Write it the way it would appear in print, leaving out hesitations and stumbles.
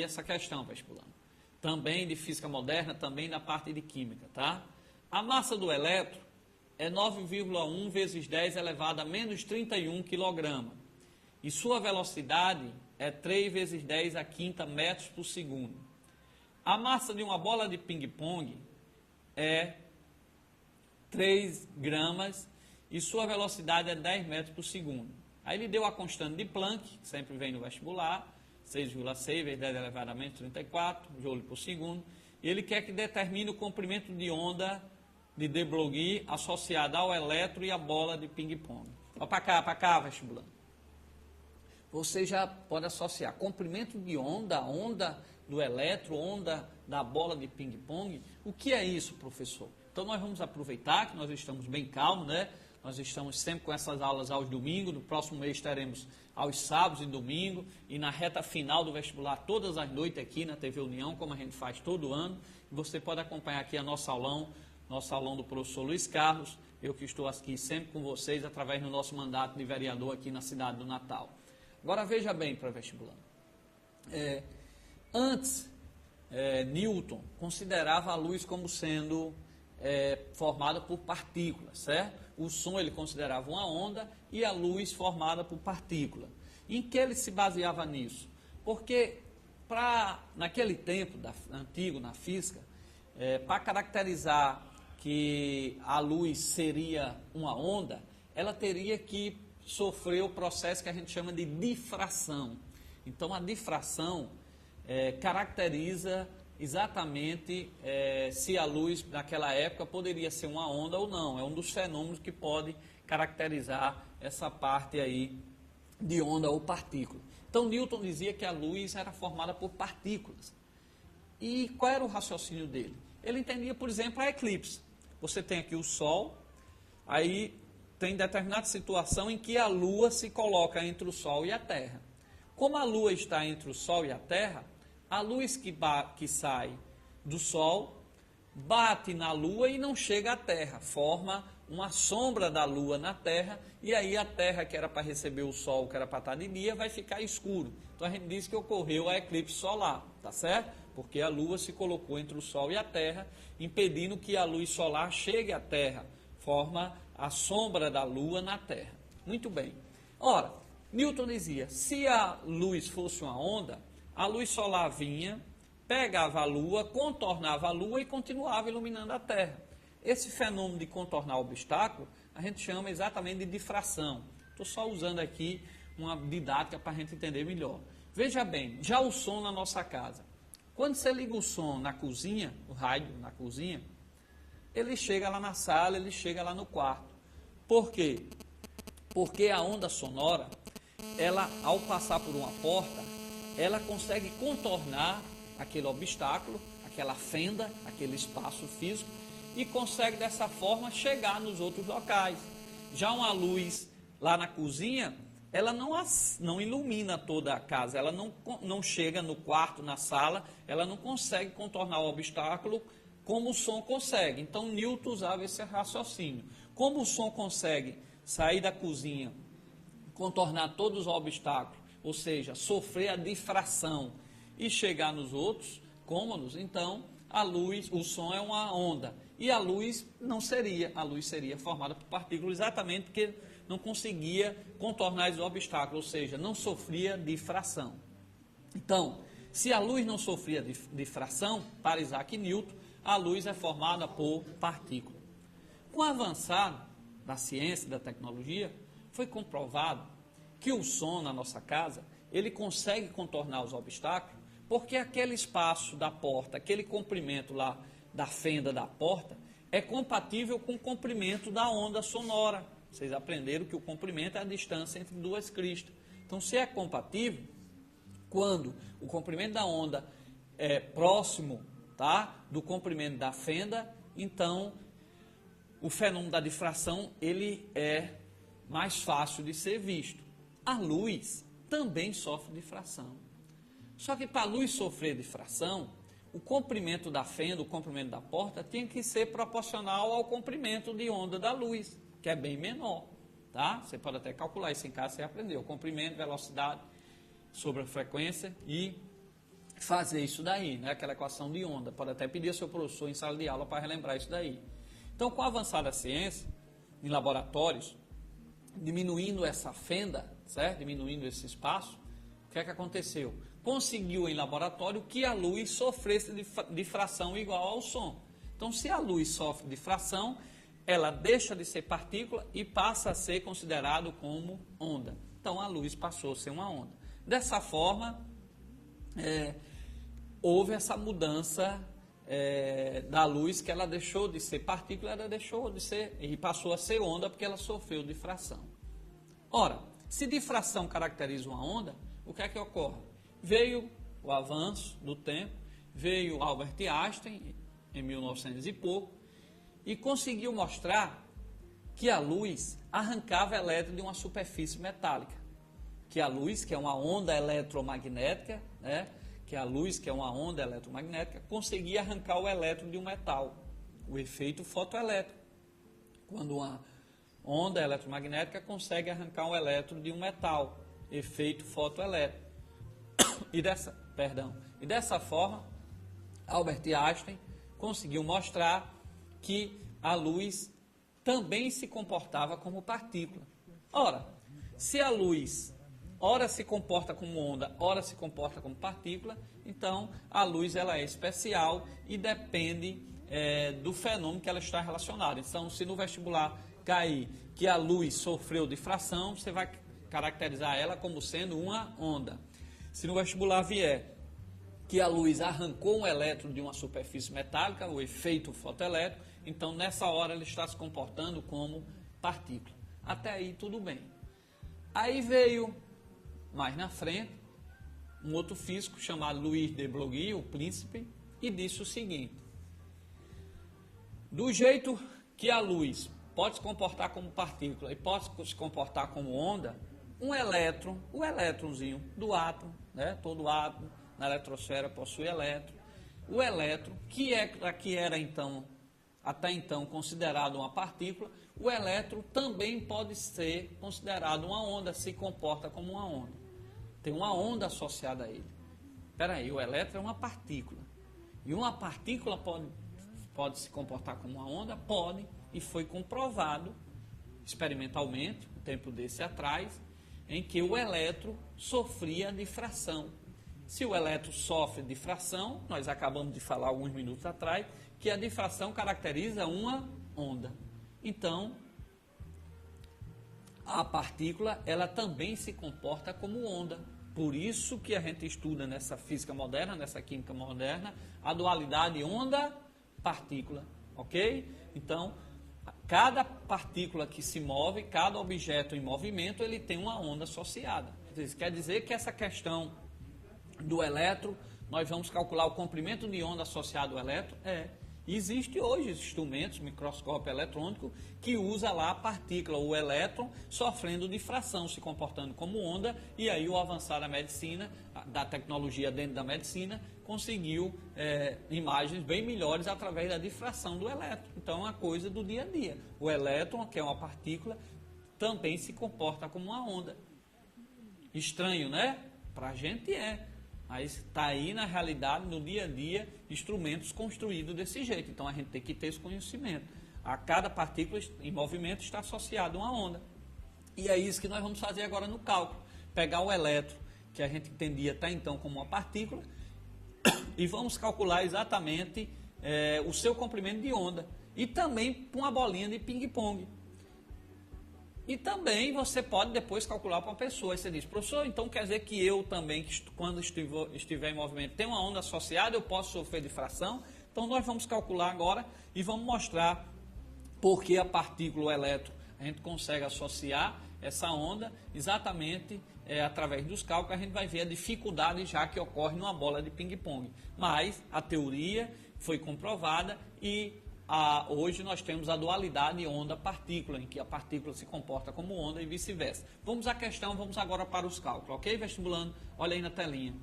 essa questão, vestibulando. Também de física moderna, também na parte de química, tá? A massa do elétron é 9,1 vezes 10 elevado a menos 31 kg. E sua velocidade é 3 vezes 10 a quinta metros por segundo. A massa de uma bola de ping-pong é 3 gramas e sua velocidade é 10 metros por segundo. Aí ele deu a constante de Planck, que sempre vem no vestibular, 6,6 vezes 10 elevado a menos 34 joule por segundo. E ele quer que determine o comprimento de onda de de Broglie associado ao elétron e à bola de ping-pong. Olha para cá, vestibular. Você já pode associar comprimento de onda, onda do elétron, onda da bola de ping-pong. O que é isso, professor? Então nós vamos aproveitar que nós estamos bem calmos, né? Nós estamos sempre com essas aulas aos domingos, no próximo mês teremos aos sábados e domingos, e na reta final do vestibular, todas as noites aqui na TV União, como a gente faz todo ano. E você pode acompanhar aqui a nosso aulão do professor Luiz Carlos, eu que estou aqui sempre com vocês, através do nosso mandato de vereador aqui na cidade do Natal. Agora veja bem para vestibular. Antes, Newton considerava a luz como sendo formada por partículas, certo? O som ele considerava uma onda e a luz formada por partícula. Em que ele se baseava nisso? Porque naquele tempo antigo, na física, para caracterizar que a luz seria uma onda, ela teria que sofrer o processo que a gente chama de difração. Então a difração caracteriza exatamente se a luz naquela época poderia ser uma onda ou não. É um dos fenômenos que pode caracterizar essa parte aí de onda ou partícula. Então Newton dizia que a luz era formada por partículas. E qual era o raciocínio dele? Ele entendia, por exemplo, a eclipse. Você tem aqui o Sol, aí tem determinada situação em que a Lua se coloca entre o Sol e a Terra. Como a Lua está entre o Sol e a Terra, a luz que sai do Sol bate na Lua e não chega à Terra, forma uma sombra da Lua na Terra, e aí a Terra, que era para receber o Sol, que era para estar de dia, vai ficar escuro. Então a gente diz que ocorreu a eclipse solar, tá certo? Porque a Lua se colocou entre o Sol e a Terra, impedindo que a luz solar chegue à Terra, forma a sombra da Lua na Terra. Muito bem. Ora, Newton dizia, se a luz fosse uma onda, a luz solar vinha, pegava a Lua, contornava a Lua e continuava iluminando a Terra. Esse fenômeno de contornar o obstáculo, a gente chama exatamente de difração. Estou só usando aqui uma didática para a gente entender melhor. Veja bem, já o som na nossa casa. Quando você liga o som na cozinha, o rádio na cozinha, ele chega lá na sala, ele chega lá no quarto. Por quê? Porque a onda sonora, ela, ao passar por uma porta, ela consegue contornar aquele obstáculo, aquela fenda, aquele espaço físico, e consegue dessa forma chegar nos outros locais. Já uma luz lá na cozinha, ela não ilumina toda a casa, ela não chega no quarto, na sala, ela não consegue contornar o obstáculo como o som consegue. Então Newton usava esse raciocínio. Como o som consegue sair da cozinha, contornar todos os obstáculos, ou seja, sofrer a difração e chegar nos outros cômodos, então a luz, o som é uma onda. E a luz não seria, a luz seria formada por partículas exatamente porque não conseguia contornar os obstáculos, ou seja, não sofria difração. Então, se a luz não sofria difração, para Isaac Newton, a luz é formada por partículas. Com o avançar da ciência e da tecnologia, foi comprovado que o som na nossa casa, ele consegue contornar os obstáculos, porque aquele espaço da porta, aquele comprimento lá da fenda da porta, é compatível com o comprimento da onda sonora. Vocês aprenderam que o comprimento é a distância entre duas cristas. Então, se é compatível, quando o comprimento da onda é próximo, tá, do comprimento da fenda, então o fenômeno da difração ele é mais fácil de ser visto. A luz também sofre difração. Só que para a luz sofrer difração, o comprimento da fenda, o comprimento da porta, tem que ser proporcional ao comprimento de onda da luz, que é bem menor. Tá? Você pode até calcular isso em casa, você aprendeu. Comprimento, velocidade sobre a frequência e fazer isso daí, né? Aquela equação de onda. Pode até pedir ao seu professor em sala de aula para relembrar isso daí. Então, com a avançada ciência, em laboratórios, diminuindo essa fenda, certo? Diminuindo esse espaço, o que é que aconteceu? Conseguiu em laboratório que a luz sofresse difração igual ao som. Então, se a luz sofre difração, ela deixa de ser partícula e passa a ser considerado como onda. Então, a luz passou a ser uma onda. Dessa forma, houve essa mudança da luz, que ela deixou de ser partícula, ela deixou de ser e passou a ser onda porque ela sofreu difração. Ora, se difração caracteriza uma onda, o que é que ocorre? Veio o avanço do tempo, veio Albert Einstein, em 1900 e pouco, e conseguiu mostrar que a luz arrancava elétrons de uma superfície metálica. Que a luz, que é uma onda eletromagnética, né? Que a luz, que é uma onda eletromagnética, conseguia arrancar o elétron de um metal, o efeito fotoelétrico. Quando uma onda eletromagnética consegue arrancar um elétron de um metal, efeito fotoelétrico. E dessa forma, Albert Einstein conseguiu mostrar que a luz também se comportava como partícula. Ora, se a luz ora se comporta como onda, ora se comporta como partícula, então a luz ela é especial e depende do fenômeno que ela está relacionada. Então, se no vestibular cair que a luz sofreu difração, você vai caracterizar ela como sendo uma onda. Se no vestibular vier que a luz arrancou um elétron de uma superfície metálica, o efeito fotoelétrico, então nessa hora ele está se comportando como partícula. Até aí tudo bem. Aí veio, mais na frente, um outro físico chamado Louis de Broglie, o príncipe, e disse o seguinte: do jeito que a luz pode se comportar como partícula e pode se comportar como onda, um elétron, o elétronzinho do átomo, né, todo átomo na eletrosfera possui elétron. O elétron, que era então, até então considerado uma partícula, o elétron também pode ser considerado uma onda, se comporta como uma onda. Tem uma onda associada a ele. Espera aí, o elétron é uma partícula. E uma partícula pode se comportar como uma onda? Pode, e foi comprovado experimentalmente, um tempo desse atrás, em que o elétron sofria difração. Se o elétron sofre difração, nós acabamos de falar alguns minutos atrás, que a difração caracteriza uma onda. Então, a partícula, ela também se comporta como onda. Por isso que a gente estuda nessa física moderna, nessa química moderna, a dualidade onda-partícula, ok? Então, cada partícula que se move, cada objeto em movimento, ele tem uma onda associada. Isso quer dizer que essa questão do elétron, nós vamos calcular o comprimento de onda associado ao elétron? Existe hoje instrumentos, microscópio eletrônico, que usa lá a partícula, o elétron, sofrendo difração, se comportando como onda, e aí o avançar da medicina, da tecnologia dentro da medicina, conseguiu imagens bem melhores através da difração do elétron. Então, é uma coisa do dia a dia. O elétron, que é uma partícula, também se comporta como uma onda. Estranho, né? Para a gente é. Mas está aí na realidade, no dia a dia, instrumentos construídos desse jeito. Então a gente tem que ter esse conhecimento. A cada partícula em movimento está associada uma onda. E é isso que nós vamos fazer agora no cálculo. Pegar o elétron, que a gente entendia até então como uma partícula, e vamos calcular exatamente o seu comprimento de onda. E também com uma bolinha de ping-pong. E também você pode depois calcular para uma pessoa. Aí você diz, professor, então quer dizer que eu também, quando estiver em movimento, tem uma onda associada, eu posso sofrer difração? Então nós vamos calcular agora e vamos mostrar por que a partícula, o elétron, a gente consegue associar essa onda exatamente através dos cálculos. A gente vai ver a dificuldade já que ocorre numa bola de ping-pong. Mas a teoria foi comprovada e hoje nós temos a dualidade onda-partícula, em que a partícula se comporta como onda e vice-versa. Vamos à questão, vamos agora para os cálculos, ok, vestibulando? Olha aí na telinha.